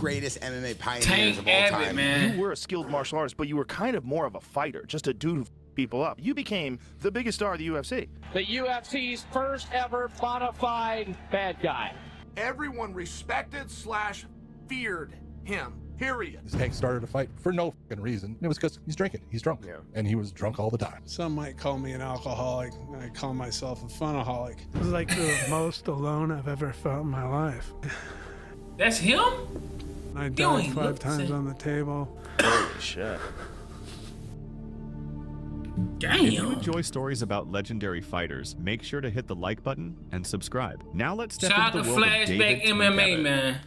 greatest MMA pioneers of all Abbott, time. man. You were a skilled martial artist, but you were kind of more of a fighter, just a dude who people up. You became the biggest star of the UFC. The UFC's first ever bona fide bad guy. Everyone respected / feared him. Period. Hank started a fight for no fucking reason. It was because he's drinking. He's drunk. Yeah. And he was drunk all the time. Some might call me an alcoholic. I call myself a funaholic. It was like the most alone I've ever felt in my life. That's him? I ain't died 5 look times the on the table. Holy shit. Damn. If you enjoy stories about legendary fighters, make sure to hit the like button and subscribe. Now let's step Shout out into to the world of Flashback David MMA, Abbott. man.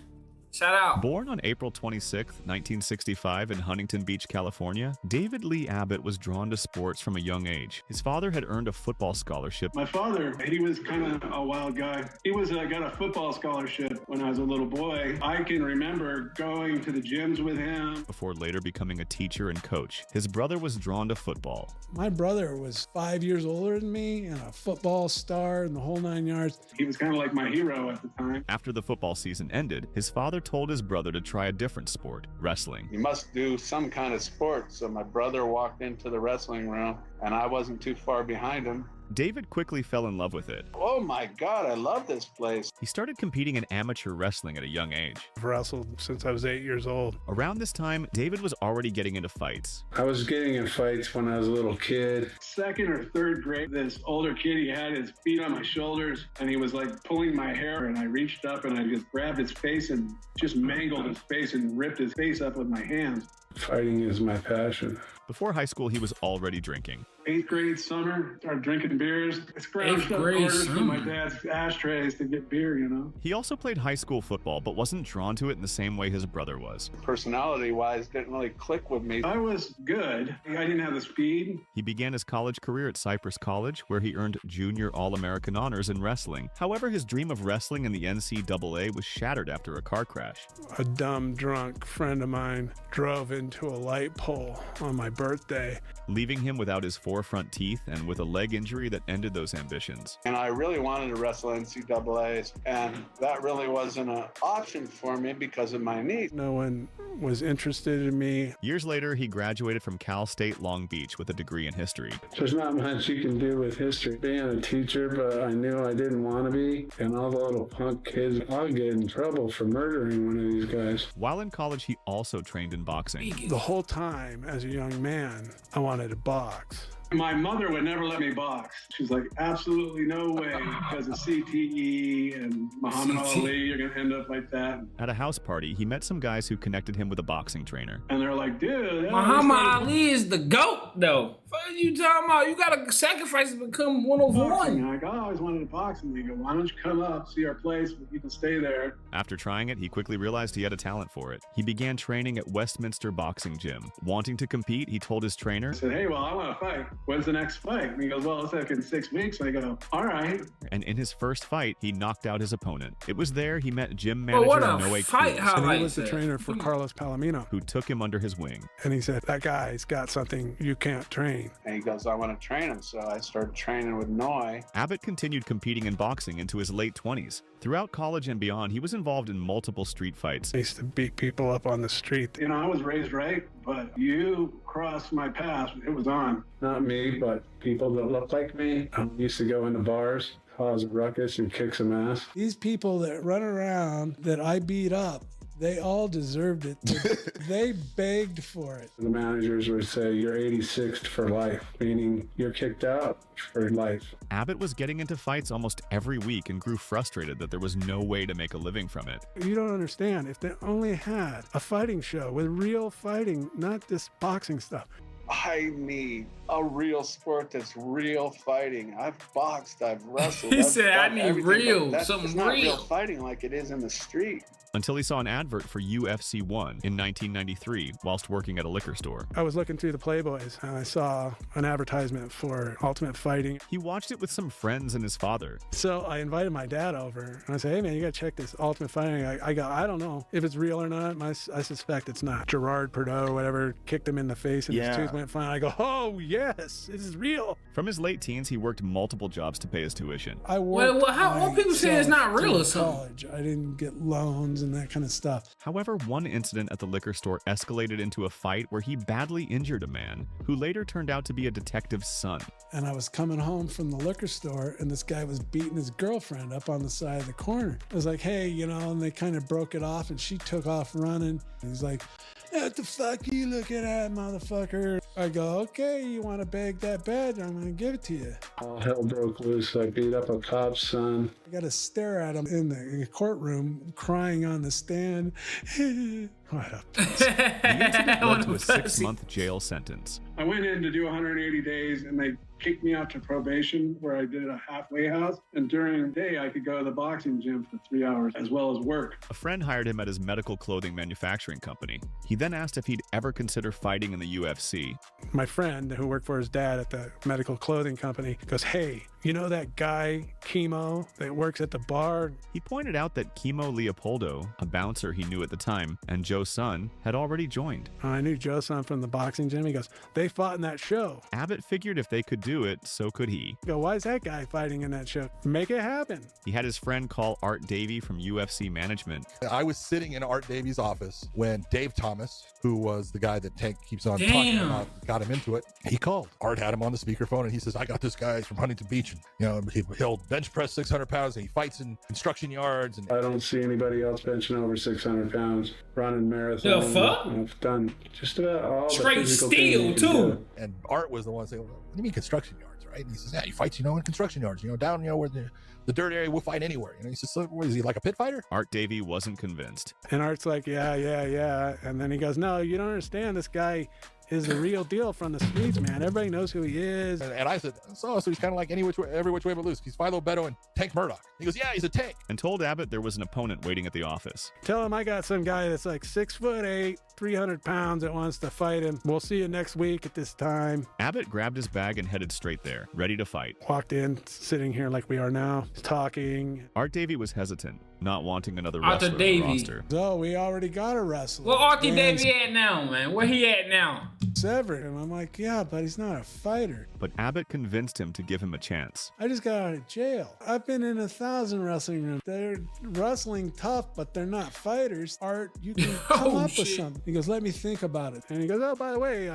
Shout out. Born on April 26, 1965 in Huntington Beach, California, David Lee Abbott was drawn to sports from a young age. His father had earned a football scholarship. My father, he was kind of a wild guy. He was got a football scholarship when I was a little boy. I can remember going to the gyms with him. Before later becoming a teacher and coach. His brother was drawn to football. My brother was 5 years older than me and a football star and the whole 9 yards. He was kind of like my hero at the time. After the football season ended, his father told his brother to try a different sport, wrestling. You must do some kind of sport. So my brother walked into the wrestling room and I wasn't too far behind him. David quickly fell in love with it. Oh my God, I love this place. He started competing in amateur wrestling at a young age. I've wrestled since I was 8 years old. Around this time, David was already getting into fights. I was getting in fights when I was a little kid. 2nd or 3rd grade, this older kid, he had his feet on my shoulders and he was like pulling my hair, and I reached up and I just grabbed his face and just mangled his face and ripped his face up with my hands. Fighting is my passion. Before high school, he was already drinking. 8th grade summer, started drinking beers. I scrounged up quarters from my dad's ashtrays to get beer, you know. He also played high school football, but wasn't drawn to it in the same way his brother was. Personality-wise, didn't really click with me. I was good. I didn't have the speed. He began his college career at Cypress College, where he earned junior All-American honors in wrestling. However, his dream of wrestling in the NCAA was shattered after a car crash. A dumb, drunk friend of mine drove into a light pole on my birthday. Leaving him without his 4 front teeth and with a leg injury that ended those ambitions. And I really wanted to wrestle NCAAs, and that really wasn't an option for me because of my knee. No one was interested in me. Years later, he graduated from Cal State Long Beach with a degree in history. There's not much you can do with history. Being a teacher, but I knew I didn't want to be. And all the little punk kids, I'll get in trouble for murdering one of these guys. While in college, he also trained in boxing. The whole time, as a young man, I wanted to box. My mother would never let me box. She's like, absolutely no way, because of CTE and Muhammad Ali, you're going to end up like that. At a house party, he met some guys who connected him with a boxing trainer. And they're like, dude. Muhammad Ali is the GOAT, though. What are you talking about? You got to sacrifice to become 101. I'm like, I always wanted to box. And they go, why don't you come up, see our place, but you can stay there. After trying it, he quickly realized he had a talent for it. He began training at Westminster Boxing Gym. Wanting to compete, he told his trainer, I said, hey, well, I want to fight. When's the next fight? And he goes, well, it's like in 6 weeks. And I go, all right. And in his first fight, he knocked out his opponent. It was there he met gym manager Noe fight Cruz, And he was the trainer for Carlos Palomino, who took him under his wing. and he said, that guy's got something you can't train. And he goes, I want to train him. So I started training with Noy. Abbott continued competing in boxing into his late 20s. Throughout college and beyond, he was involved in multiple street fights. I used to beat people up on the street. You know, I was raised right, but you crossed my path. It was on. Not me, but people that look like me. I used to go into bars, cause a ruckus, and kick some ass. These people that run around that I beat up, they all deserved it. They begged for it. The managers would say, you're 86th for life, meaning you're kicked out for life. Abbott was getting into fights almost every week and grew frustrated that there was no way to make a living from it. You don't understand. If they only had a fighting show with real fighting, not this boxing stuff. I need a real sport that's real fighting. I've boxed, I've wrestled. He said, I need real, it's something not real. real fighting like it is in the street. Until he saw an advert for UFC 1 in 1993 whilst working at a liquor store. I was looking through the Playboys and I saw an advertisement for Ultimate Fighting. He watched it with some friends and his father. So I invited my dad over and I said, hey man, you gotta check this Ultimate Fighting. I don't know if it's real or not. I suspect it's not. Gerard Perdot, whatever, kicked him in the face and his tooth went fine. I go, oh yes, this is real. From his late teens, he worked multiple jobs to pay his tuition. I worked Well, how old people say it's not real or something? college. I didn't get loans and that kind of stuff. However, one incident at the liquor store escalated into a fight where he badly injured a man, who later turned out to be a detective's son. And I was coming home from the liquor store, and this guy was beating his girlfriend up on the side of the corner. I was like, hey, you know, and they kind of broke it off, and she took off running. He's like, what the fuck are you looking at, motherfucker? I go, okay, you want to beg that bed? I'm going to give it to you. All hell broke loose. I beat up a cop's son. I got to stare at him in the courtroom, crying on the stand. What a pussy. The incident led to a 6-month jail sentence. I went in to do 180 days, and they kicked me out to probation, where I did a halfway house. And during the day, I could go to the boxing gym for 3 hours, as well as work. A friend hired him at his medical clothing manufacturing company. He then asked if he'd ever consider fighting in the UFC. My friend who worked for his dad at the medical clothing company goes, hey, you know that guy, Chemo, that works at the bar? He pointed out that Chemo Leopoldo, a bouncer he knew at the time, and Joe Son had already joined. I knew Joe Son from the boxing gym. He goes, they fought in that show. Abbott figured if they could do it, so could he. I go, why is that guy fighting in that show? Make it happen. He had his friend call Art Davie from UFC management. I was sitting in Art Davie's office when Dave Thomas, who was the guy that Tank keeps on talking about, got him into it. He called. Art had him on the speakerphone, and he says, I got this guy from Huntington Beach, and you know, he'll bench press 600 pounds, and he fights in construction yards. And I don't see anybody else benching over 600 pounds, running marathons. The fuck? I've done just about all straight the physical steel too. And Art was the one saying, what do you mean construction yards, right? And he says, yeah, he fights, you know, in construction yards, you know, down, you know, where the dirt area, we'll fight anywhere. You know, he says, so, what is he, like a pit fighter? Art Davie wasn't convinced. And Art's like, yeah. And then he goes, no, you don't understand. This guy is the real deal from the streets, man. Everybody knows who he is. And I said, so he's kind of like every which way but loose. He's Philo Beto and Tank Murdoch. He goes, yeah, he's a tank. And told Abbott there was an opponent waiting at the office. Tell him I got some guy that's like 6'8", 300 pounds that wants to fight him. We'll see you next week at this time. Abbott grabbed his bag and headed straight there, ready to fight. Walked in, sitting here like we are now, talking. Art Davie was hesitant, not wanting another Arthur wrestler on the Davie. roster. So we already got a wrestler. Where Arthur Davie at now, man? Where he at now? Severed. And I'm like, yeah, but he's not a fighter. But Abbott convinced him to give him a chance. I just got out of jail. I've been in 1,000 wrestling rooms. They're wrestling tough, but they're not fighters. Art, you can come up with something. He goes, let me think about it. And he goes, oh, by the way,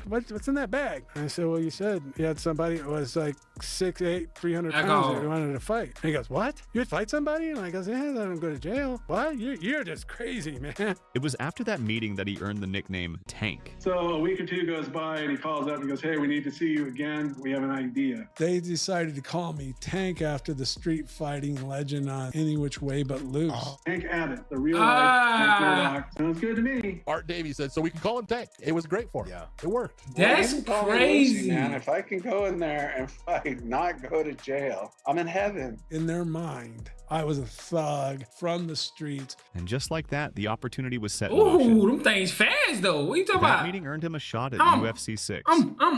what's in that bag? And I said, well, you said you had somebody that was like 6'8", 300 pounds that wanted to fight. And he goes, what? You'd fight somebody? And I goes, yeah, let him go to jail. What? You're just crazy, man. It was after that meeting that he earned the nickname Tank. So a week or two goes by, and he calls up and goes, hey, we need to see you again. We have an idea. They decided to call me Tank after the street fighting legend on Any Which Way But Loose. Tank Abbott, the real life Tank Murdoch. Sounds good to me. Art Davie said, so we can call him Tank. It was great for him. Yeah, it worked. That's crazy, man. If I can go in there and fight, not go to jail, I'm in heaven. In their mind, I was a thug from the streets. And just like that, the opportunity was set in Ooh, motion. them things fast though. What you talking That about? meeting earned him a shot at UFC 6.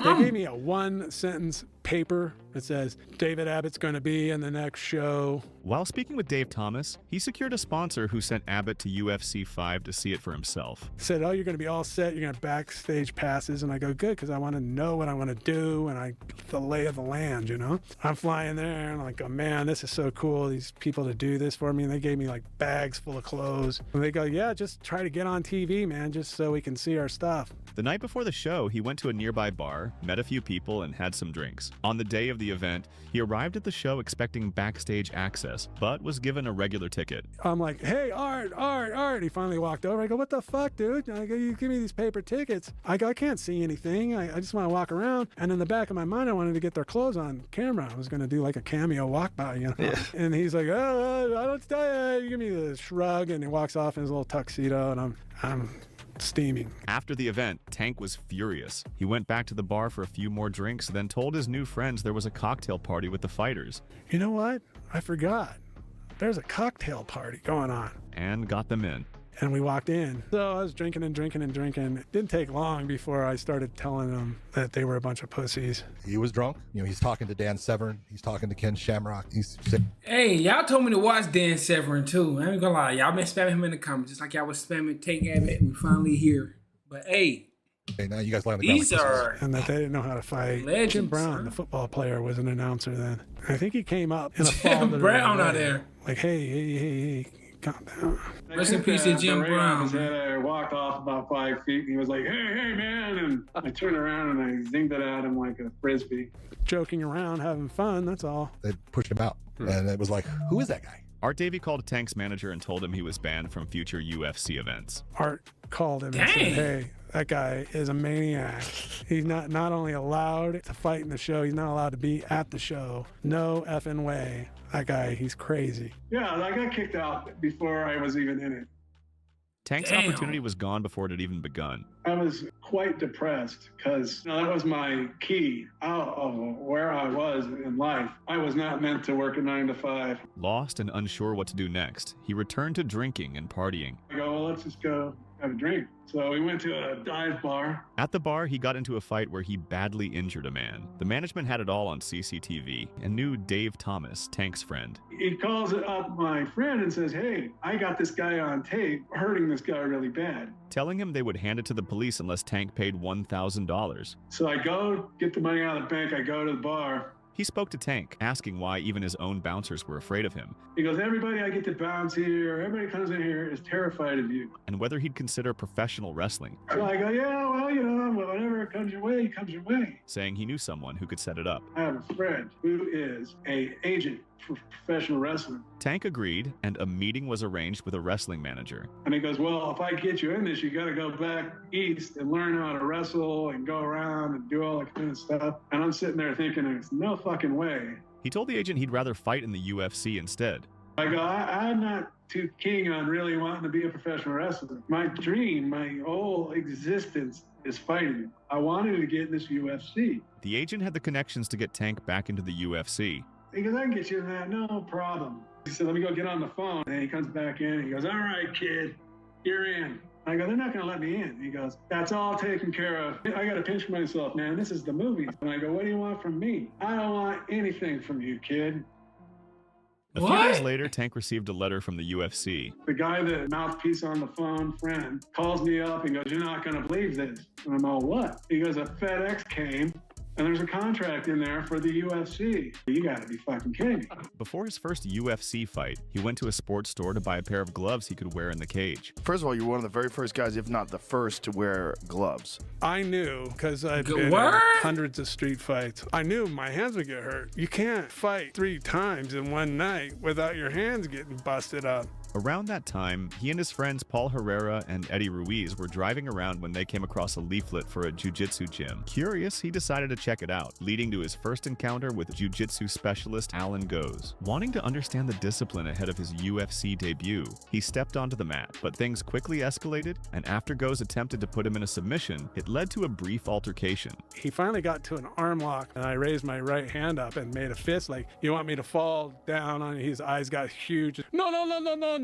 They gave me a one-sentence paper that says, David Abbott's going to be in the next show. While speaking with Dave Thomas, he secured a sponsor who sent Abbott to UFC 5 to see it for himself. Said, oh, you're going to be all set. You're going to have backstage passes. And I go, good, because I want to know what I want to do and the lay of the land, you know? I'm flying there and I'm like, oh, man, this is so cool. These people to do this for me. And they gave me like bags full of clothes. And they go, yeah, just try to get on TV, man, just so we can see our stuff. The night before the show, he went to a nearby bar, met a few people, and had some drinks. On the day of the event, he arrived at the show expecting backstage access, but was given a regular ticket. I'm like, hey, Art. He finally walked over. I go, what the fuck, dude? I go, you give me these paper tickets. I go, I can't see anything. I just want to walk around. And in the back of my mind, I wanted to get their clothes on camera. I was going to do like a cameo walk by, you know? Yeah. And he's like, oh, I don't tell you. You give me the shrug. And he walks off in his little tuxedo, and I'm steaming. After the event, Tank was furious. He went back to the bar for a few more drinks, then told his new friends there was a cocktail party with the fighters. You know what? I forgot. There's a cocktail party going on. And got them in. And we walked in. So I was drinking. It didn't take long before I started telling them that they were a bunch of pussies. He was drunk. You know, he's talking to Dan Severn. He's talking to Ken Shamrock. Hey, y'all told me to watch Dan Severn too. I ain't gonna lie. Y'all been spamming him in the comments just like y'all was spamming Tank Abbott. We finally here. But hey, now you guys lie on the ground. These are and that they didn't know how to fight. Legends, Jim Brown, the football player, was an announcer then. I think he came up in a fall. Jim Brown out there. Like, hey, calm down. Rest in peace to Jim Brown. I walked off about 5 feet, and he was like, hey, man. And I turned around and I zinged it at him like a Frisbee. Joking around, having fun, that's all. They pushed him out. And it was like, who is that guy? Art Davie called Tank's manager and told him he was banned from future UFC events. Art called him and said, hey, that guy is a maniac. He's not only allowed to fight in the show, he's not allowed to be at the show. No effing way. That guy, he's crazy. Yeah, I got kicked out before I was even in it. Tank's opportunity was gone before it had even begun. I was quite depressed because that was my key out of where I was in life. I was not meant to work a 9 to 5. Lost and unsure what to do next, he returned to drinking and partying. I go, well, let's just go have a drink. So we went to a dive bar. At the bar, he got into a fight where he badly injured a man. The management had it all on CCTV and knew Dave Thomas, Tank's friend. He calls up my friend and says, hey, I got this guy on tape hurting this guy really bad. Telling him they would hand it to the police unless Tank paid $1,000. So I go get the money out of the bank. I go to the bar. He spoke to Tank, asking why even his own bouncers were afraid of him. He goes, everybody I get to bounce here, everybody comes in here is terrified of you. And whether he'd consider professional wrestling. So I go, yeah, well, whatever comes your way, comes your way. Saying he knew someone who could set it up. I have a friend who is an agent for professional wrestling. Tank agreed, and a meeting was arranged with a wrestling manager. And he goes, well, if I get you in this, you got to go back east and learn how to wrestle and go around and do all that kind of stuff. And I'm sitting there thinking, there's no fucking way. He told the agent he'd rather fight in the UFC instead. I go, I'm not too keen on really wanting to be a professional wrestler. My dream, my whole existence is fighting. I wanted to get in this UFC. The agent had the connections to get Tank back into the UFC. He goes, I can get you in that, no problem. He said, let me go get on the phone. And he comes back in. He goes, all right, kid, you're in. I go, they're not going to let me in. He goes, that's all taken care of. I got to pinch myself, man. This is the movie. And I go, what do you want from me? I don't want anything from you, kid. A few days later, Tank received a letter from the UFC. The guy that mouthpiece on the phone, friend, calls me up and goes, you're not going to believe this. And I'm all, what? He goes, a FedEx came. And there's a contract in there for the UFC. You gotta be fucking kidding me. Before his first UFC fight, he went to a sports store to buy a pair of gloves he could wear in the cage. First of all, you're one of the very first guys, if not the first, to wear gloves. I knew, because I'd been in hundreds of street fights. I knew my hands would get hurt. You can't fight 3 times in one night without your hands getting busted up. Around that time, he and his friends Paul Herrera and Eddie Ruiz were driving around when they came across a leaflet for a jiu-jitsu gym. Curious, he decided to check it out, leading to his first encounter with jiu-jitsu specialist Alan Goes. Wanting to understand the discipline ahead of his UFC debut, he stepped onto the mat, but things quickly escalated, and after Goes attempted to put him in a submission, it led to a brief altercation. He finally got to an arm lock, and I raised my right hand up and made a fist like, you want me to fall down on his eyes got huge. No.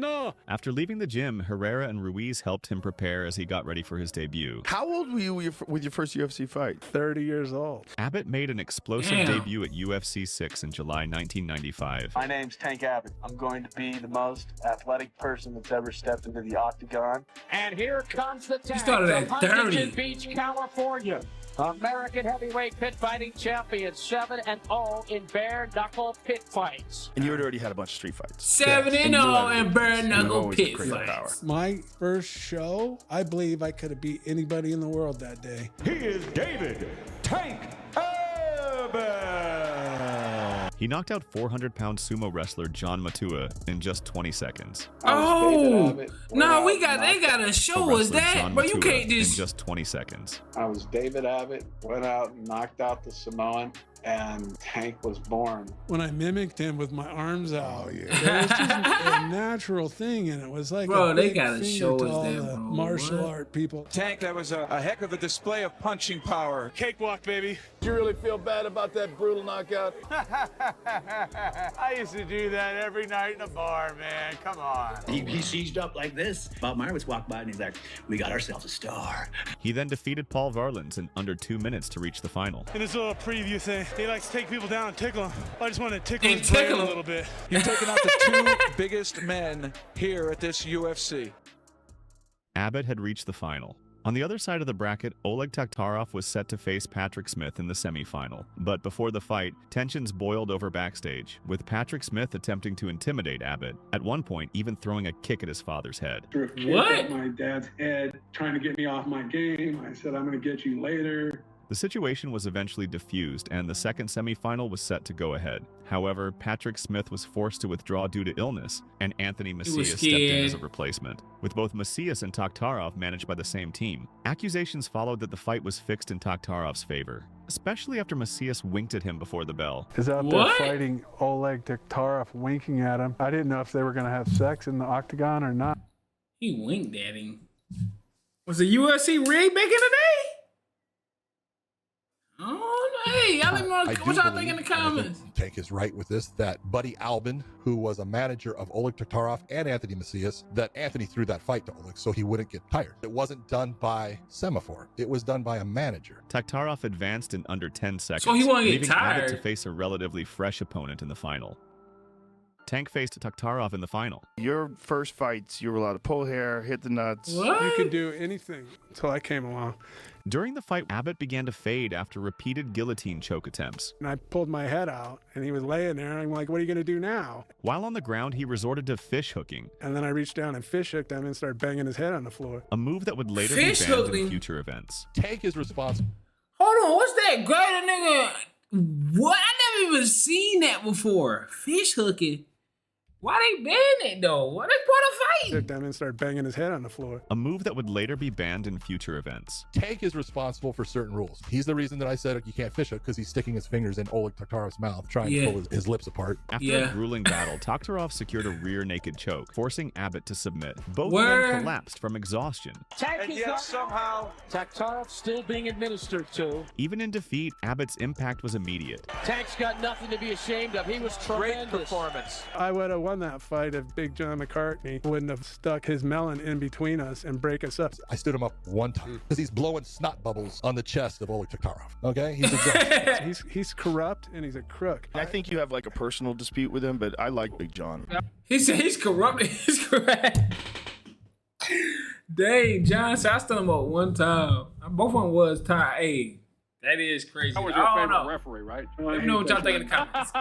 No. After leaving the gym, Herrera and Ruiz helped him prepare as he got ready for his debut. How old were you with your first UFC fight? 30 years old. Abbott made an explosive debut at UFC 6 in July 1995. My name's Tank Abbott. I'm going to be the most athletic person that's ever stepped into the octagon. And here comes the Tank started at from 30. Huntington Beach, California. American heavyweight pit fighting champion, 7-0 in bare knuckle pit fights. And you had already had a bunch of street fights. 7-0 in bare knuckle pit fights. My first show, I believe I could have beat anybody in the world that day. He is David Tank Abbott. He knocked out 400-pound sumo wrestler John Matua in just 20 seconds. Oh, no, they gotta show us that, but you can't in just 20 seconds. I was David Abbott, went out and knocked out the Samoan, and Tank was born. When I mimicked him with my arms out, it was just a natural thing, and it was like bro, a they big gotta finger show to us all that, the bro. martial art people. Tank, that was a heck of a display of punching power. Cakewalk, baby. Do you really feel bad about that brutal knockout? I used to do that every night in a bar, man. Come on. He seized up like this. Bob Meyerowitz walked by and he's like, we got ourselves a star. He then defeated Paul Varlins in under 2 minutes to reach the final. In this little preview thing, he likes to take people down and tickle them. I just want to tickle his brain a little bit. You're taking out the 2 biggest men here at this UFC. Abbott had reached the final. On the other side of the bracket, Oleg Taktarov was set to face Patrick Smith in the semifinal. But before the fight, tensions boiled over backstage, with Patrick Smith attempting to intimidate Abbott, at one point even throwing a kick at his father's head. What? At my dad's head, trying to get me off my game. I said, I'm going to get you later. The situation was eventually diffused, and the second semifinal was set to go ahead. However, Patrick Smith was forced to withdraw due to illness, and Anthony Macias stepped in as a replacement. With both Macias and Taktarov managed by the same team, accusations followed that the fight was fixed in Taktarov's favor, especially after Macias winked at him before the bell. Is out there fighting Oleg Taktarov, winking at him. I didn't know if they were going to have sex in the octagon or not. He winked at him. Was the UFC rigged back in the day? Oh, hey, y'all let me know what y'all think in the comments. Tank is right with this, that Buddy Albin, who was a manager of Oleg Taktarov and Anthony Macias, that Anthony threw that fight to Oleg so he wouldn't get tired. It wasn't done by Semaphore. It was done by a manager. Taktarov advanced in under 10 seconds, so he won't get leaving tired. Abbott to face a relatively fresh opponent in the final. Tank faced Taktarov in the final. Your first fights, you were allowed to pull hair, hit the nuts. What? You could do anything until I came along. During the fight, Abbott began to fade after repeated guillotine choke attempts. And I pulled my head out, and he was laying there, and I'm like, what are you going to do now? While on the ground, he resorted to fish hooking. And then I reached down and fish hooked him and started banging his head on the floor. A move that would later be banned in future events. Tank is responsible. Hold on, what's that? Greater nigga. What? I never even seen that before. Fish hooking. Why they ban it though? What is part of fight? Hooked him and started banging his head on the floor. A move that would later be banned in future events. Tank is responsible for certain rules. He's the reason that I said you can't fish hook, because he's sticking his fingers in Oleg Taktarov's mouth, trying to pull his lips apart. After a grueling battle, Taktarov secured a rear naked choke, forcing Abbott to submit. Both men collapsed from exhaustion. And yet somehow Taktarov still being administered to. Even in defeat, Abbott's impact was immediate. Tank's got nothing to be ashamed of. He was tremendous. Great performance. I would have won that fight if Big John McCartney wouldn't have stuck his melon in between us and break us up. I stood him up one time because he's blowing snot bubbles on the chest of Oleg Taktarov. Okay, he's exhausted. he's corrupt and he's a crook. I think you have like a personal dispute with him, but I like Big John. He said he's corrupt. He's correct. Dang, John, so I stood him up one time. Both of them was tied. Hey, that is crazy. That was your favorite referee, right? Let me know what y'all think in the comments.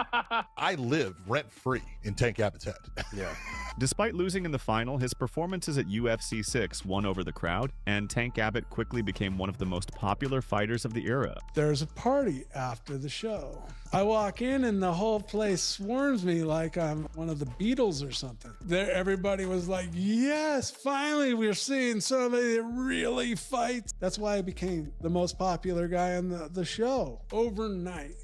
I live rent-free in Tank Abbott's head. Yeah. Despite losing in the final, his performances at UFC 6 won over the crowd, and Tank Abbott quickly became one of the most popular fighters of the era. There's a party after the show. I walk in and the whole place swarms me like I'm one of the Beatles or something. There, everybody was like, yes, finally we're seeing somebody that really fights. That's why I became the most popular guy on the show overnight.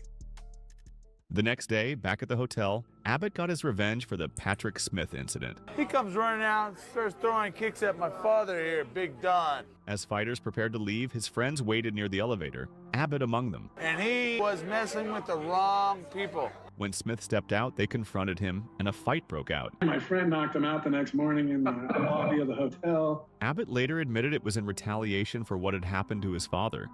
The next day, back at the hotel, Abbott got his revenge for the Patrick Smith incident. He comes running out and starts throwing kicks at my father here, Big Don. As fighters prepared to leave, his friends waited near the elevator, Abbott among them. And he was messing with the wrong people. When Smith stepped out, they confronted him, and a fight broke out. My friend knocked him out the next morning in the lobby of the hotel. Abbott later admitted it was in retaliation for what had happened to his father.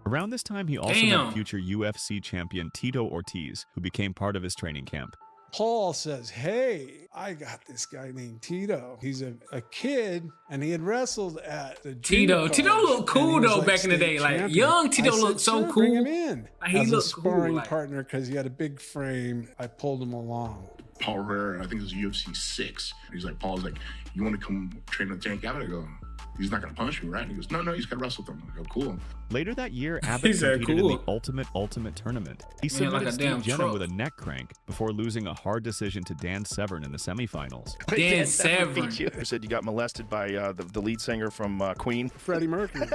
Around this time, he also met future UFC champion Tito Ortiz, who became part of his training camp. Paul says, hey, I got this guy named Tito. He's a kid, and he had wrestled at the Tito looked cool, though, back in the day. Like, young Tito looked so cool. Bring him in. Like, he as looked a sparring cool, partner, because he had a big frame. I pulled him along. Paul Herrera, I think it was UFC 6. He's like, Paul's like, you want to come train with Tank Abbott? I go, he's not going to punch me, right? And he goes, no, he's got to wrestle with him. I go, cool. Later that year, Abbott competed in the Ultimate Tournament. He submitted Steve Jenner with a neck crank before losing a hard decision to Dan Severn in the semifinals. Dan Severn. You said you got molested by the lead singer from Queen. Freddie Mercury.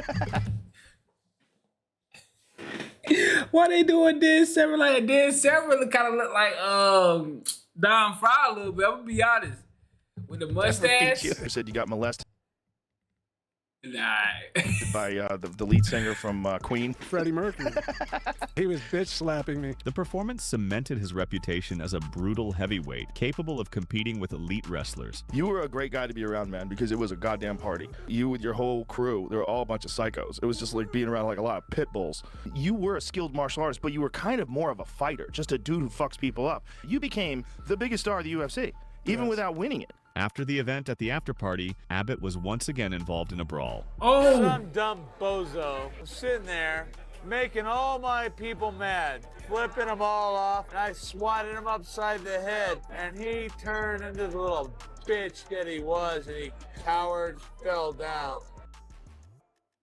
Why they doing Dan Severn like that? Dan Severn kind of look like Don Fry a little bit. I'm going to be honest. With the mustache. You said you got molested. Nah. By the lead singer from Queen. Freddie Mercury. He was bitch slapping me. The performance cemented his reputation as a brutal heavyweight, capable of competing with elite wrestlers. You were a great guy to be around, man, because it was a goddamn party. You with your whole crew, they were all a bunch of psychos. It was just like being around like a lot of pit bulls. You were a skilled martial artist, but you were kind of more of a fighter, just a dude who fucks people up. You became the biggest star of the UFC, even without winning it. After the event at the after-party, Abbott was once again involved in a brawl. Oh! Some dumb bozo was sitting there making all my people mad, flipping them all off, and I swatted him upside the head, and he turned into the little bitch that he was, and he cowered, fell down.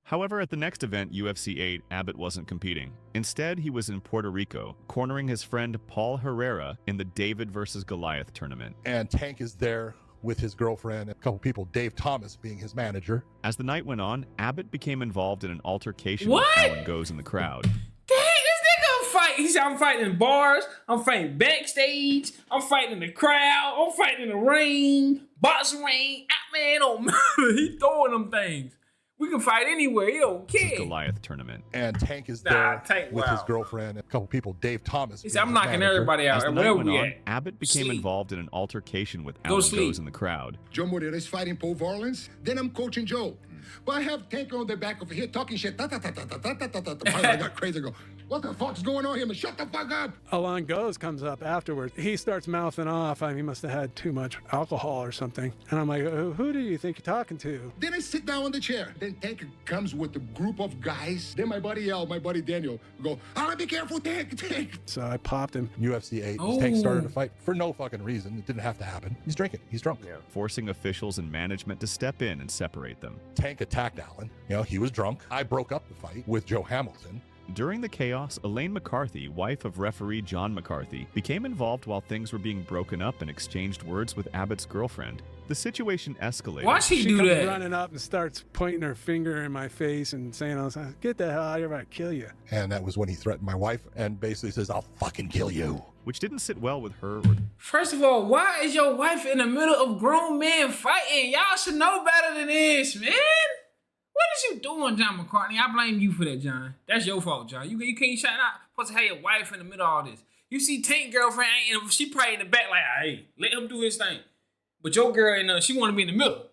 However, at the next event, UFC 8, Abbott wasn't competing. Instead, he was in Puerto Rico, cornering his friend Paul Herrera in the David vs. Goliath tournament. And Tank is there with his girlfriend and a couple people, Dave Thomas being his manager. As the night went on, Abbott became involved in an altercation What? with Alan Goes in the crowd. Dang, this nigga fight. He said, I'm fighting in bars. I'm fighting backstage. I'm fighting in the crowd. I'm fighting in the ring. Boxing ring. Man, don't matter. He throwing them things. We can fight anywhere. He don't care. Goliath tournament. And Tank is there Tank, with his wow. girlfriend and a couple people, Dave Thomas. He being said, I'm his knocking manager. everybody out. As the Where night went we on, at? Abbott became Sleep. involved in an altercation with Go Alan sleep. Goes in the crowd. Joe Moreira is fighting Paul Varlins. Then I'm coaching Joe. But I have Tank on the back of here talking shit. Finally, I got crazy. I go, what the fuck's going on here? Man, shut the fuck up. Alan Goes comes up afterwards. He starts mouthing off. I mean, he must have had too much alcohol or something. And I'm like, who do you think you're talking to? Then I sit down on the chair. Then Tank comes with a group of guys. Then my buddy Al, my buddy Daniel, go, be careful, Tank. So I popped him. UFC 8. Oh. Tank started a fight for no fucking reason. It didn't have to happen. He's drinking. He's drunk. Yeah. Forcing officials and management to step in and separate them. Tank attacked Alan. You know, he was drunk. I broke up the fight with Joe Hamilton. During the chaos, Elaine McCarthy, wife of referee John McCarthy, became involved while things were being broken up and exchanged words with Abbott's girlfriend. The situation escalated. Why she do comes that? running up and starts pointing her finger in my face and saying, get the hell out of here, I'll kill you. And that was when he threatened my wife and basically says, I'll fucking kill you. Which didn't sit well with her. First of all, why is your wife in the middle of grown men fighting? Y'all should know better than this, man. What is you doing, John McCartney? I blame you for that, John. That's your fault, John. You can't shout out. Supposed to have your wife in the middle of all this. You see Tank girlfriend, she probably in the back like, hey, let him do his thing. But your girl, she want to be in the middle.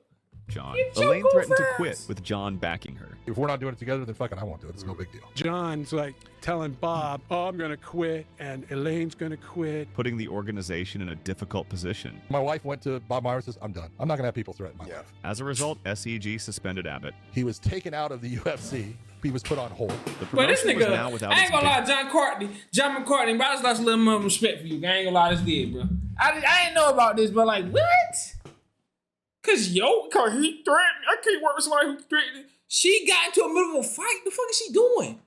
John. Elaine threatened to quit with John backing her. If we're not doing it together, then fucking I won't do it. It's no big deal. John's like telling Bob, I'm going to quit, and Elaine's going to quit. Putting the organization in a difficult position. My wife went to Bob Myers and says, I'm done. I'm not going to have people threaten my wife. As a result, SEG suspended Abbott. He was taken out of the UFC. He was put on hold. But this nigga, I ain't gonna lie, John McCartney, bro, I just lost a little more respect for you. I ain't gonna lie, this did, bro. I didn't know about this, but like, what? Cause he threatened me. I can't work with somebody who threatened me. She got into the middle of a fight. The fuck is she doing?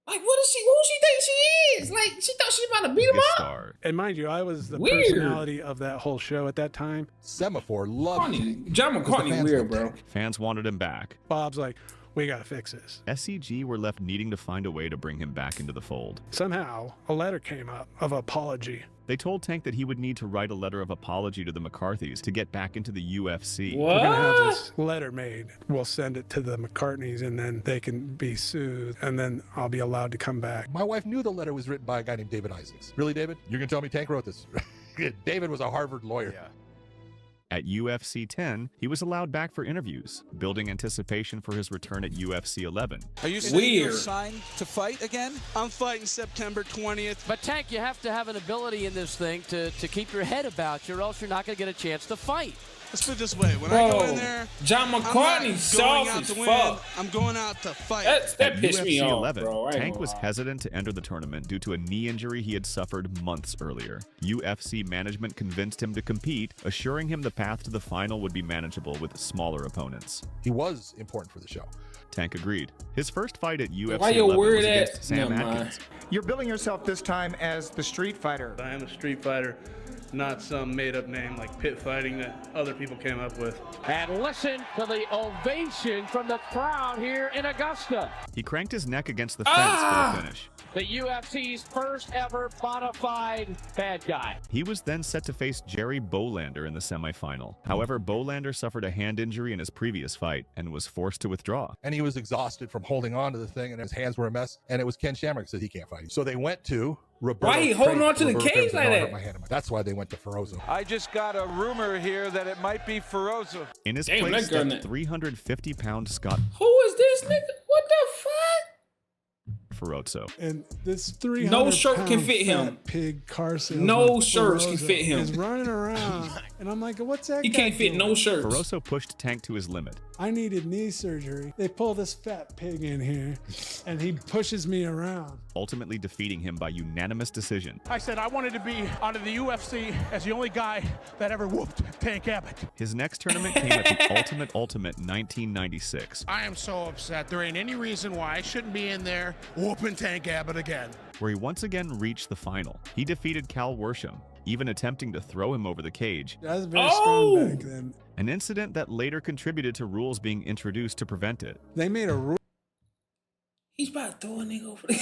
Like, who she think she is? Like, she thought she was about to beat him up. And mind you, I was the Weird. personality of that whole show at that time. Semaphore loved Tank. John McCartney weird, bro. Fans wanted him back. Bob's like, we gotta fix this. SEG were left needing to find a way to bring him back into the fold. Somehow, a letter came up of apology. They told Tank that he would need to write a letter of apology to the McCarthys to get back into the UFC. We're gonna have this letter made. We'll send it to the McCartneys, and then they can be sued, and then I'll be allowed to come back. My wife knew the letter was written by a guy named David Isaacs. Really, David? You're gonna tell me Tank wrote this? David was a Harvard lawyer. Yeah. At UFC 10, he was allowed back for interviews, building anticipation for his return at UFC 11. Are you saying you're signed to fight again? I'm fighting September 20th. But Tank, you have to have an ability in this thing to keep your head about you, or else you're not going to get a chance to fight. Let's put it this way. When I go in there, John McCartney soft as fuck. I'm going out to fight. That pissed me UFC off, 11, bro. Tank was hesitant to enter the tournament due to a knee injury he had suffered months earlier. UFC management convinced him to compete, assuring him the path to the final would be manageable with smaller opponents. He was important for the show. Tank agreed. His first fight at UFC Why you 11 worried was at? against Sam Atkins. You're billing yourself this time as the Street Fighter. I am a street fighter, not some made-up name like pit fighting that other people came up with. And listen to the ovation from the crowd here in Augusta. He cranked his neck against the fence for the finish. The UFC's first ever bona fide bad guy. He was then set to face Jerry Bolander in the semifinal. However, Bolander suffered a hand injury in his previous fight and was forced to withdraw. And he was exhausted from holding on to the thing, and his hands were a mess. And it was Ken Shamrock said he can't fight. So they went to Roberto. Why he holding Trade. on to the Roberto cage said, like "No, I that?" hurt my hand. That's why they went to Ferozzo. I just got a rumor here that it might be Ferozzo. In his Damn, place that girl stepped 350-pound Scott. Who is this nigga? What the fuck? Ferozzo. And this 300 No shirt can fit him. Pig car salesman, No shirts can fit him. Is running around, and I'm like, what's that? He guy can't fit doing? no shirts. Ferozzo pushed Tank to his limit. I needed knee surgery. They pull this fat pig in here, and he pushes me around. Ultimately defeating him by unanimous decision. I said I wanted to be onto the UFC as the only guy that ever whooped Tank Abbott. His next tournament came at the Ultimate 1996. I am so upset. There ain't any reason why I shouldn't be in there whooping Tank Abbott again. Where he once again reached the final. He defeated Cal Worsham, even attempting to throw him over the cage. I was very strong back then. An incident that later contributed to rules being introduced to prevent it. They made a rule. He's about to throw a nigga over the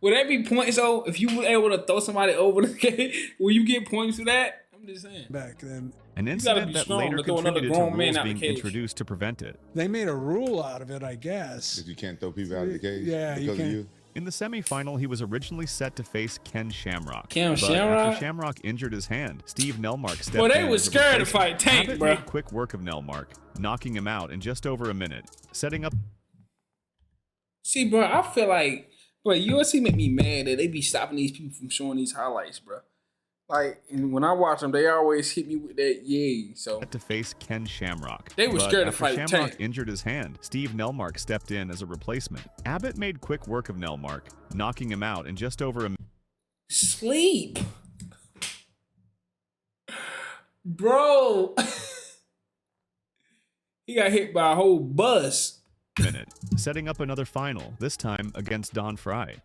Would that be points though? If you were able to throw somebody over the cage, will you get points for that? I'm just saying. Back then. An incident that later contributed to rules being introduced to prevent it. They made a rule out of it, I guess. Because you can't throw people out of the cage? Yeah, you can't. In the semifinal, he was originally set to face Ken Shamrock. But Shamrock? after Shamrock injured his hand, Steve Nelmark stepped in. Well, they was scared to fight Tank, Abbott bro. made quick work of Nelmark, knocking him out in just over a minute, setting up. See, bro, I feel like, bro, UFC make me mad that they be stopping these people from showing these highlights, bro. Like, and when I watch them, they always hit me with that yay. So to face Ken Shamrock. They were scared to fight Shamrock Tank. Injured his hand. Steve Nelmark stepped in as a replacement. Abbott made quick work of Nelmark, knocking him out in just over a sleep. Bro. He got hit by a whole bus. minute, setting up another final, this time against Don Fry.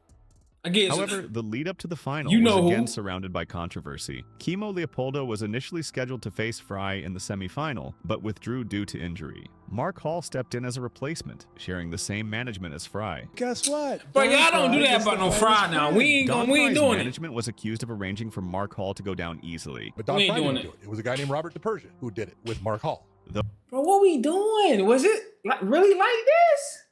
However, the lead up to the final was again surrounded by controversy. Kimo Leopoldo was initially scheduled to face Fry in the semifinal, but withdrew due to injury. Mark Hall stepped in as a replacement, sharing the same management as Fry. Guess what? But y'all don't do that about no Fry now. We ain't doing it. Management was accused of arranging for Mark Hall to go down easily. But Don Fry didn't do it. It was a guy named Robert DePersia who did it with Mark Hall. Bro, what we doing? Was it really like this?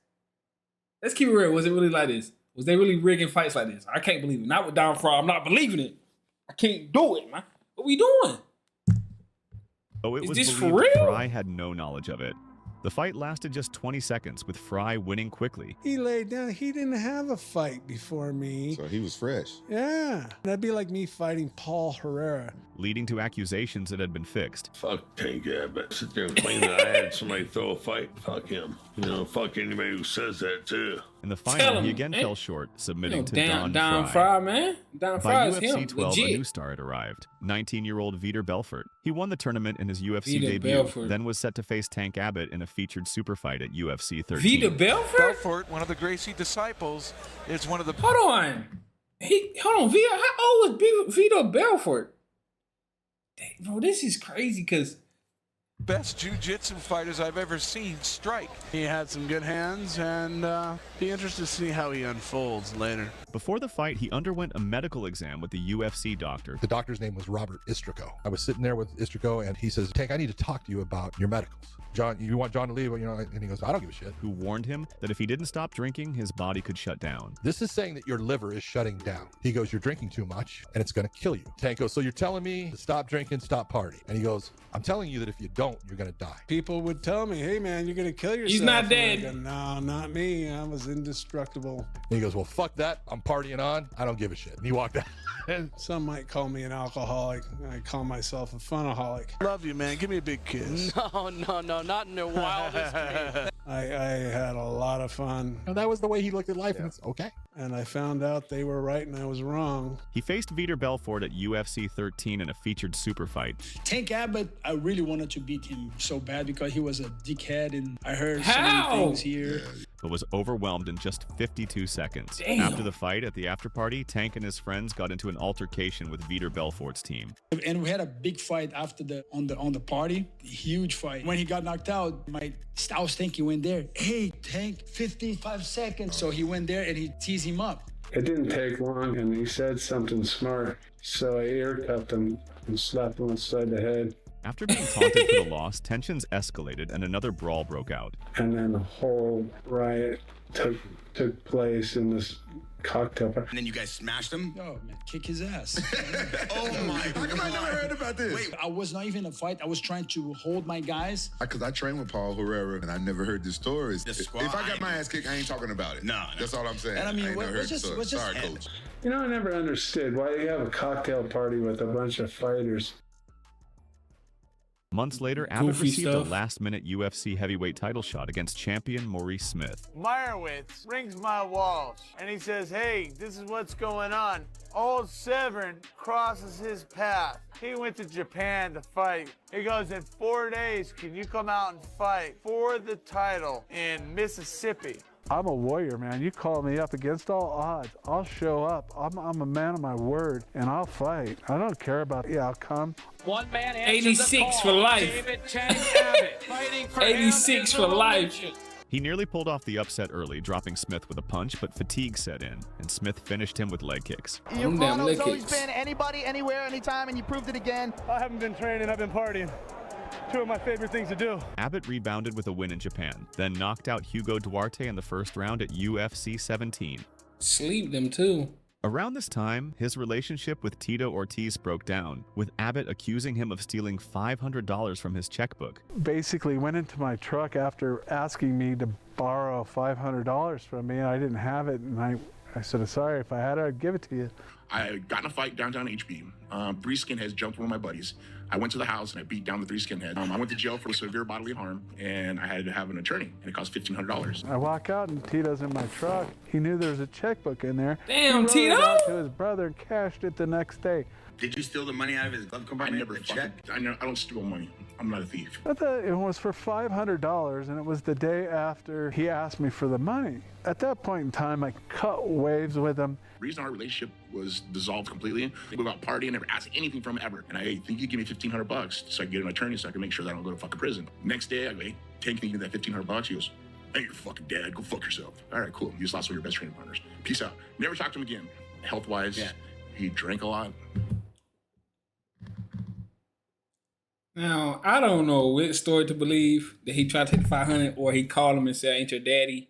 Let's keep it real. Was it really like this? Was they really rigging fights like this? I can't believe it. Not with Don Fry. I'm not believing it. I can't do it, man. What we doing? Oh, it Is was this for believed real? Fry had no knowledge of it. The fight lasted just 20 seconds, with Fry winning quickly. He laid down. He didn't have a fight before me. So he was fresh. Yeah. That'd be like me fighting Paul Herrera. Leading to accusations that had been fixed. Fuck Tank Abbott. Sit there and claim that I had somebody throw a fight. Fuck him. You know, fuck anybody who says that too. In the final, he again fell short, submitting to Don Don Fry. Fry, man. Don Fry By is UFC him. 12, Legit. a new star had arrived, 19-year-old Vitor Belfort. He won the tournament in his UFC Vitor debut, Belfort. then was set to face Tank Abbott in a featured super fight at UFC 13. Vitor Belfort? Belfort, one of the Gracie disciples, is one of the... Hold on. Hold on. How old was Vitor Belfort? Dang, bro, this is crazy because... best jiu-jitsu fighters I've ever seen strike. He had some good hands, and be interested to see how he unfolds later. Before the fight, he underwent a medical exam with the UFC doctor. The doctor's name was Robert Istrico. I was sitting there with Istrico, and he says, Tank, I need to talk to you about your medicals. John, you want John to leave? You know, and he goes, I don't give a shit. Who warned him that if he didn't stop drinking, his body could shut down. This is saying that your liver is shutting down. He goes, you're drinking too much, and it's going to kill you. Tank goes, so you're telling me to stop drinking, stop party. And he goes, I'm telling you that if you don't, you're going to die. People would tell me, hey, man, you're going to kill yourself. He's not And I dead. go, no, not me. I was indestructible. And he goes, well, fuck that. I'm partying on. I don't give a shit. And he walked out. Some might call me an alcoholic. I call myself a funaholic. Love you, man. Give me a big kiss. No, not in the wildest dreams. I had a lot of fun. And that was the way he looked at life, and it's okay. And I found out they were right and I was wrong. He faced Vitor Belfort at UFC 13 in a featured super fight. Tank Abbott, I really wanted to beat him so bad because he was a dickhead, and I heard so How? many things here. But was overwhelmed in just 52 seconds. Damn. After the fight at the after party, Tank and his friends got into an altercation with Vitor Belfort's team. And we had a big fight after on the party, huge fight. When he got knocked out, I was thinking, went there, hey, Tank, 55 seconds. So he went there and he teased him up. It didn't take long, and he said something smart. So I ear cuffed him and slapped him upside the head. After being taunted for the loss, tensions escalated and another brawl broke out. And then the whole riot took place in this cocktail bar. And then you guys smashed him? No, man, kick his ass. Oh my God. How come I never heard about this? Wait, I was not even in a fight. I was trying to hold my guys. Because I trained with Paul Herrera, and I never heard the stories. The squad. If I got my ass kicked, I ain't talking about it. No. That's all I'm saying. And I mean, ain't never heard the story. Sorry, Coach. You know, I never understood why you have a cocktail party with a bunch of fighters. Months later, Abbott Goofy received stuff. a last-minute UFC heavyweight title shot against champion Maurice Smith. Meyerowitz rings my walls and he says, hey, this is what's going on. Old Severn crosses his path. He went to Japan to fight. He goes, in 4 days, can you come out and fight for the title in Mississippi? I'm a warrior, man. You call me up against all odds, I'll show up. I'm a man of my word, and I'll fight. I don't care about the outcome. One man answered 86 the call. for life. David Chang Abbott fighting for 86 for life. He nearly pulled off the upset early, dropping Smith with a punch, but fatigue set in, and Smith finished him with leg kicks. Them damn leg always kicks. been anybody, anywhere, anytime, and you proved it again. I haven't been training, I've been partying. Two of my favorite things to do. Abbott rebounded with a win in Japan, then knocked out Hugo Duarte in the first round at UFC 17. Sleep them too. Around this time, his relationship with Tito Ortiz broke down, with Abbott accusing him of stealing $500 from his checkbook. Basically went into my truck after asking me to borrow $500 from me, and I didn't have it, and I said, sorry, if I had it, I'd give it to you. I got in a fight downtown HB. 3 skinheads jumped one of my buddies. I went to the house and I beat down the 3 skinheads. I went to jail for severe bodily harm, and I had to have an attorney, and it cost $1,500. I walk out and Tito's in my truck. He knew there was a checkbook in there. Damn, he wrote Tito! it out to his brother and cashed it the next day. Did you steal the money out of his glove compartment? I don't steal money. I'm not a thief. But it was for $500, and it was the day after he asked me for the money. At that point in time, I cut waves with him. The reason our relationship was dissolved completely, we go out partying, never asked anything from him ever. And I think you give me $1,500 so I can get an attorney so I can make sure that I don't go to fucking prison. Next day, I go, hey, Tank, can you give me that $1,500? He goes, hey, you're fucking dead. Go fuck yourself. All right, cool. You just lost one of your best training partners. Peace out. Never talked to him again. Health-wise, he drank a lot. Now, I don't know which story to believe, that he tried to take the 500 or he called him and said, ain't your daddy.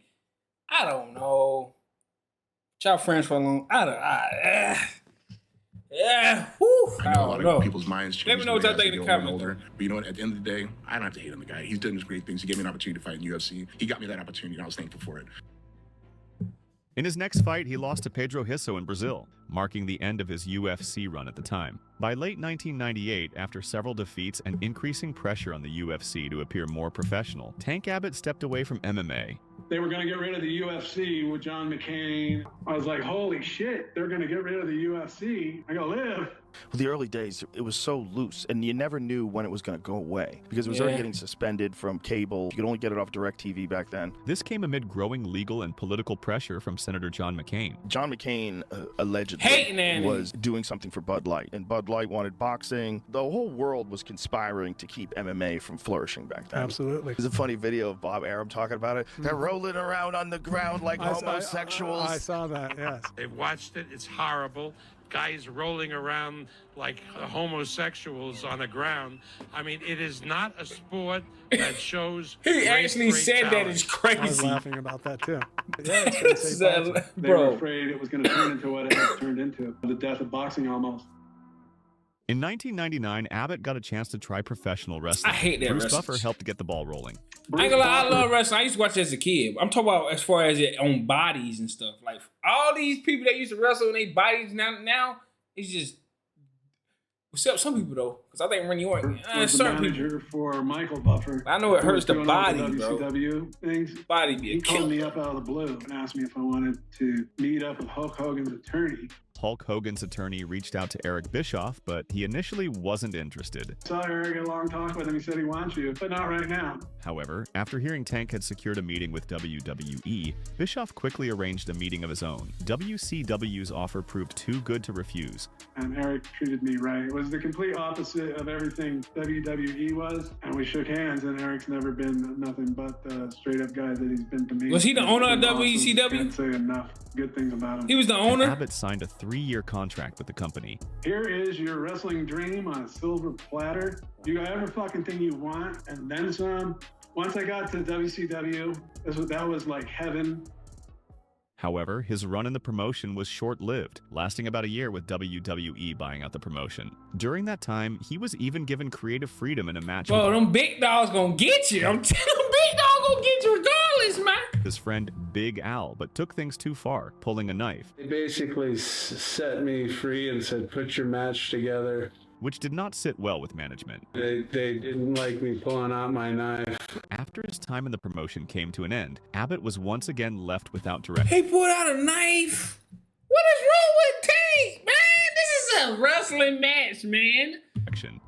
I don't know. Y'all friends for a long, I know a lot don't know. of people's minds change. Let me know what y'all think in the comments. But you know what? At the end of the day, I don't have to hate on the guy. He's done these great things. He gave me an opportunity to fight in UFC. He got me that opportunity, and I was thankful for it. In his next fight, he lost to Pedro Hisso in Brazil, marking the end of his UFC run at the time. By late 1998, after several defeats and increasing pressure on the UFC to appear more professional, Tank Abbott stepped away from MMA. They were going to get rid of the UFC with John McCain. I was like, holy shit, they're going to get rid of the UFC. I got to live. Well, the early days, it was so loose, and you never knew when it was going to go away because it was already getting suspended from cable. You could only get it off DirecTV back then. This came amid growing legal and political pressure from Senator John McCain. John McCain allegedly was doing something for Bud Light, and Bud Light wanted boxing. The whole world was conspiring to keep MMA from flourishing back then. Absolutely. There's a funny video of Bob Arum talking about it. They're rolling around on the ground like homosexuals. I saw that, yes. They've watched it. It's horrible. Guys rolling around like homosexuals on the ground. I mean, it is not a sport that shows. He actually said that is crazy. I was laughing about that too. They were afraid it was going to turn into what it has turned into. The death of boxing almost. In 1999, Abbott got a chance to try professional wrestling. I hate that Bruce wrestling. Buffer helped get the ball rolling. I ain't gonna lie, I love wrestling. I used to watch it as a kid. I'm talking about as far as it on bodies and stuff. Like all these people that used to wrestle in their bodies now it's just except some people though, because I think Randy Orton, was the certain manager people. For Michael Buffer. I know it hurts the Doing all body, bro. WCW things. Body be a He called killer. me up out of the blue and asked me if I wanted to meet up with Hulk Hogan's attorney. Hulk Hogan's attorney reached out to Eric Bischoff, but he initially wasn't interested. Saw Eric, had a long talk with him. He said he wants you, but not right now. However, after hearing Tank had secured a meeting with WWE, Bischoff quickly arranged a meeting of his own. WCW's offer proved too good to refuse. And Eric treated me right. It was the complete opposite of everything WWE was. And we shook hands, and Eric's never been nothing but the straight-up guy that he's been to me. Was he the owner of He's been awesome. WCW? Can't say enough good things about him. He was the owner? Abbott signed a 3-year contract with the company. Here is your wrestling dream on a silver platter. You got every fucking thing you want, and then some. Once I got to WCW, that was like heaven. However, his run in the promotion was short-lived, lasting about a year with WWE buying out the promotion. During that time, he was even given creative freedom in a match. Bro, them big dogs gonna get you. I'm telling you, big dog gonna get you regardless, man. His friend Big Al, but took things too far, pulling a knife. They basically set me free and said, put your match together. Which did not sit well with management. They didn't like me pulling out my knife. After his time in the promotion came to an end, Abbott was once again left without direction. He pulled out a knife. What is wrong with Tank, man? This is a wrestling match, man.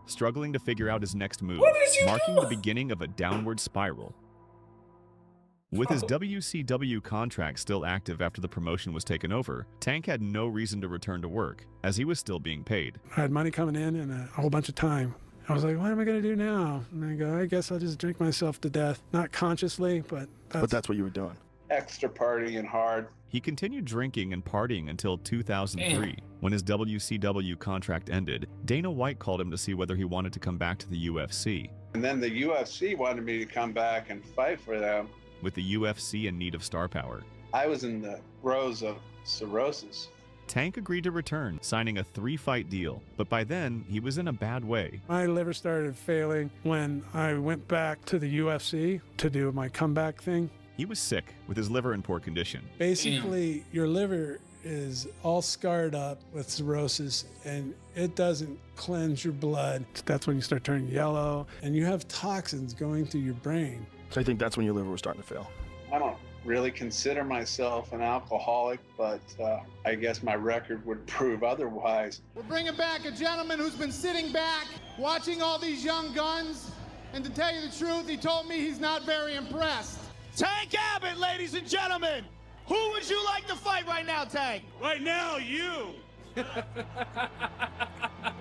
Struggling to figure out his next move, marking the beginning of a downward spiral. With his WCW contract still active after the promotion was taken over, Tank had no reason to return to work, as he was still being paid. I had money coming in and a whole bunch of time. I was like, what am I going to do now? And I go, I guess I'll just drink myself to death. Not consciously, but that's what you were doing. Extra partying hard. He continued drinking and partying until 2003. When his WCW contract ended, Dana White called him to see whether he wanted to come back to the UFC. And then the UFC wanted me to come back and fight for them. With the UFC in need of star power, I was in the throes of cirrhosis. Tank agreed to return, signing a 3-fight deal, but by then, he was in a bad way. My liver started failing when I went back to the UFC to do my comeback thing. He was sick, with his liver in poor condition. Basically, your liver is all scarred up with cirrhosis, and it doesn't cleanse your blood. That's when you start turning yellow, and you have toxins going through your brain. So I think that's when your liver was starting to fail. I don't really consider myself an alcoholic, but I guess my record would prove otherwise. We're bringing back a gentleman who's been sitting back, watching all these young guns, and to tell you the truth, he told me he's not very impressed. Tank Abbott, ladies and gentlemen! Who would you like to fight right now, Tank? Right now, you!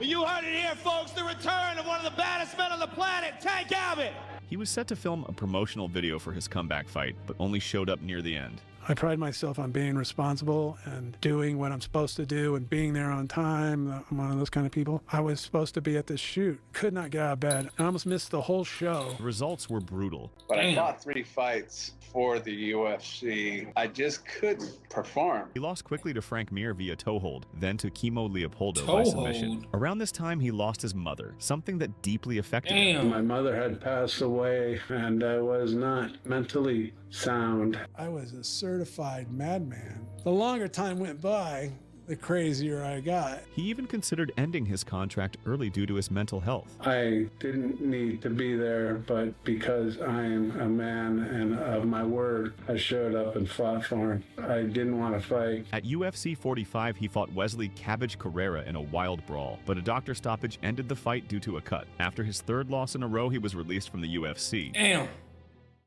You heard it here, folks, the return of one of the baddest men on the planet, Tank Abbott! He was set to film a promotional video for his comeback fight, but only showed up near the end. I pride myself on being responsible and doing what I'm supposed to do and being there on time. I'm one of those kind of people. I was supposed to be at this shoot. Could not get out of bed. I almost missed the whole show. The results were brutal. But I fought 3 fights for the UFC. I just couldn't perform. He lost quickly to Frank Mir via toehold, then to Kimo Leopoldo by submission. Around this time, he lost his mother, something that deeply affected him. My mother had passed away, and I was not mentally sound. I was a certified madman. The longer time went by, the crazier I got. He even considered ending his contract early due to his mental health. I didn't need to be there, but because I am a man and of my word, I showed up and fought for him. I didn't want to fight. At UFC 45, he fought Wesley Cabbage Carrera in a wild brawl, but a doctor stoppage ended the fight due to a cut. After his 3rd loss in a row, he was released from the UFC. Damn.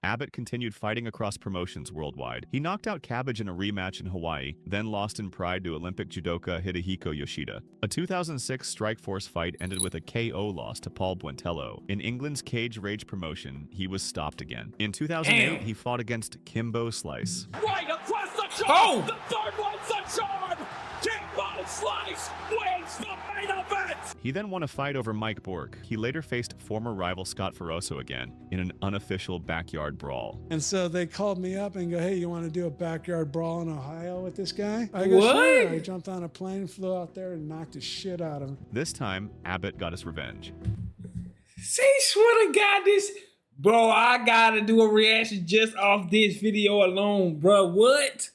Abbott continued fighting across promotions worldwide. He knocked out Cabbage in a rematch in Hawaii, then lost in pride to Olympic judoka Hidehiko Yoshida. A 2006 Strikeforce fight ended with a KO loss to Paul Buentello. In England's Cage Rage promotion, he was stopped again. In 2008, he fought against Kimbo Slice. Right across the charm! The third one's a charm! Kimbo Slice wins the main event! He then won a fight over Mike Bork. He later faced former rival Scott Ferroso again in an unofficial backyard brawl. And so they called me up and go, hey, you want to do a backyard brawl in Ohio with this guy? I go, What? sure. I jumped on a plane, flew out there, and knocked the shit out of him. This time, Abbott got his revenge. Say, swear to God, this... Bro, I gotta do a reaction just off this video alone, bro. What?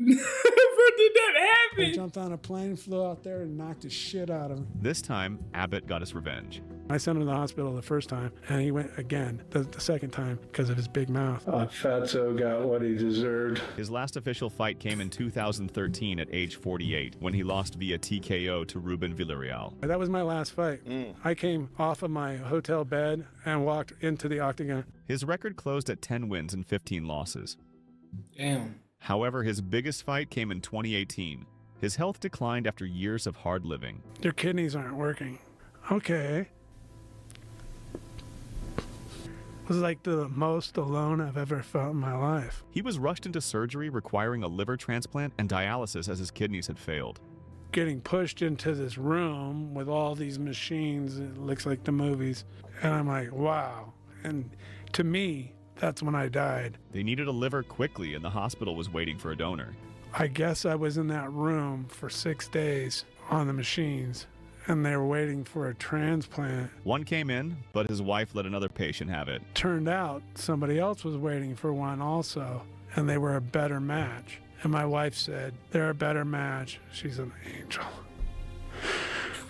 Where did that happen? I jumped on a plane, flew out there, and knocked the shit out of him. This time, Abbott got his revenge. I sent him to the hospital the first time, and he went again the second time because of his big mouth. Fatso got what he deserved. His last official fight came in 2013 at age 48, when he lost via TKO to Ruben Villarreal. That was my last fight. I came off of my hotel bed and walked into the octagon. His record closed at 10 wins and 15 losses. Damn. However, his biggest fight came in 2018. His health declined after years of hard living. Your kidneys aren't working. Okay. It was like the most alone I've ever felt in my life. He was rushed into surgery requiring a liver transplant and dialysis as his kidneys had failed. Getting pushed into this room with all these machines, it looks like the movies, and I'm like, wow. And to me, that's when I died. They needed a liver quickly, and the hospital was waiting for a donor. I guess I was in that room for 6 days on the machines, and they were waiting for a transplant. One came in, but his wife let another patient have it. Turned out somebody else was waiting for one also, and they were a better match. And my wife said, they're a better match. She's an angel.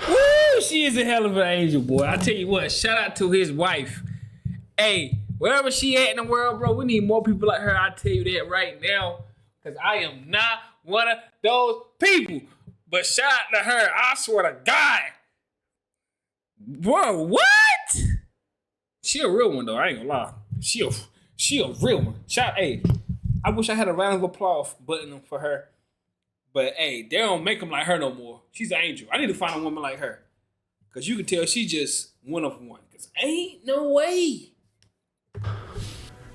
Woo! She is a hell of an angel, boy. I tell you what, shout out to his wife. Hey, wherever she at in the world, bro, we need more people like her. I tell you that right now, because I am not one of those people. But shout out to her. I swear to God. Bro, what? She a real one, though. I ain't gonna lie. She a real one. Hey, I wish I had a round of applause button for her. But, hey, they don't make them like her no more. She's an angel. I need to find a woman like her. Because you can tell she's just one of one. Because ain't no way.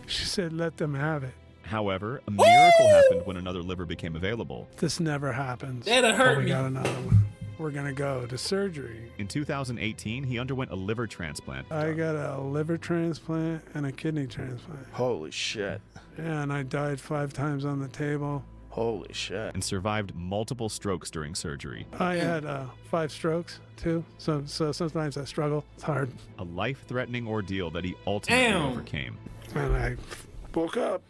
She said, let them have it. However, a miracle happened when another liver became available. This never happens. That'll hurt me. We got another one. We're going to go to surgery. In 2018, he underwent a liver transplant. I got a liver transplant and a kidney transplant. Holy shit. Yeah, and I died 5 times on the table. Holy shit. And survived multiple strokes during surgery. I had 5 strokes, too. So sometimes I struggle. It's hard. A life-threatening ordeal that he ultimately overcame. And I woke up.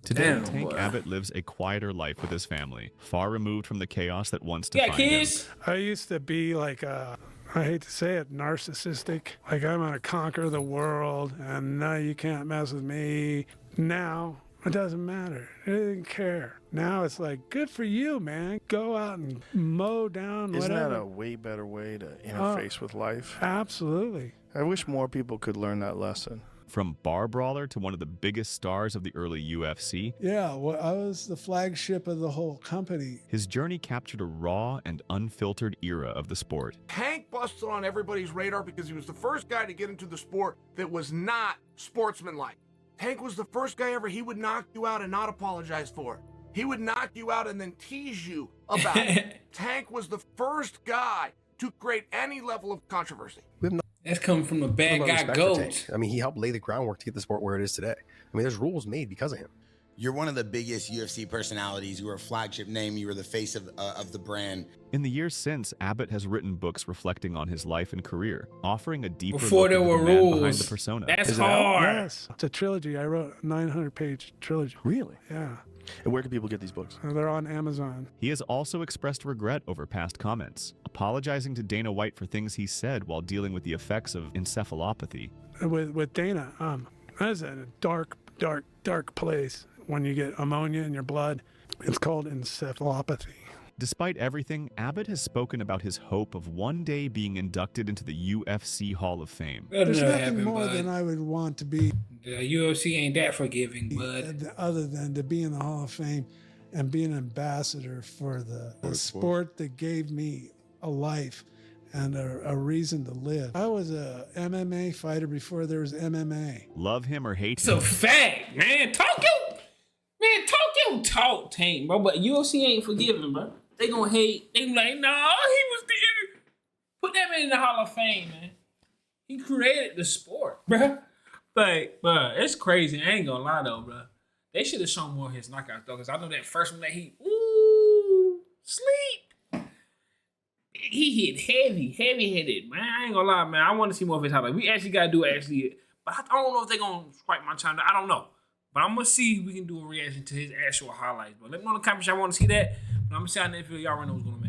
Today, Tank Abbott lives a quieter life with his family, far removed from the chaos that once defined him. I used to be like I hate to say it, narcissistic. Like I'm gonna conquer the world, and no, you can't mess with me. Now it doesn't matter. I didn't care. Now it's like, good for you, man. Go out and mow down. Isn't whatever. that a way better way to interface with life? Absolutely. I wish more people could learn that lesson. From bar brawler to one of the biggest stars of the early UFC, Yeah, well, I was the flagship of the whole company. his journey captured a raw and unfiltered era of the sport. Tank busted on everybody's radar because he was the first guy to get into the sport that was not sportsmanlike. Tank was the first guy ever. He would knock you out and not apologize for it. He would knock you out and then tease you about it. Tank was the first guy to create any level of controversy. That's coming from a bad guy goat. I mean, he helped lay the groundwork to get the sport where it is today. I mean, there's rules made because of him. You're one of the biggest UFC personalities. You were a flagship name. You were the face of the brand. In the years since, Abbott has written books reflecting on his life and career, offering a deeper Before look there into were the man rules. behind the persona. That's hard. Yes, it's a trilogy. I wrote a 900-page trilogy. Really? Yeah. And where can people get these books? They're on Amazon. He has also expressed regret over past comments, apologizing to Dana White for things he said while dealing with the effects of encephalopathy. With Dana, that is a dark place when you get ammonia in your blood. It's called encephalopathy. Despite everything, Abbott has spoken about his hope of one day being inducted into the UFC Hall of Fame. There's nothing more than I would want to be. The UFC ain't that forgiving, bud. Other than to be in the Hall of Fame and be an ambassador for the sport that gave me a life and a reason to live. I was a MMA fighter before there was MMA. Love him or hate It's him. a fact, man. Talk your talk, Tank, bro. But UFC ain't forgiving, bro. They gonna hate. They be like, nah, he was the. Put that man in the Hall of Fame, man. He created the sport, bro. Like, bro, it's crazy. I ain't gonna lie though, bro. They should have shown more of his knockouts though, because I know that first one that he sleep. He hit heavy-headed, man. I ain't gonna lie, man. I want to see more of his highlights. We actually gotta do but I don't know if they gonna swipe my channel. I don't know. But I'm gonna see if we can do a reaction to his actual highlights. But let me know in the comments y'all want to see that. But I'm gonna see how next video y'all already know what's gonna make.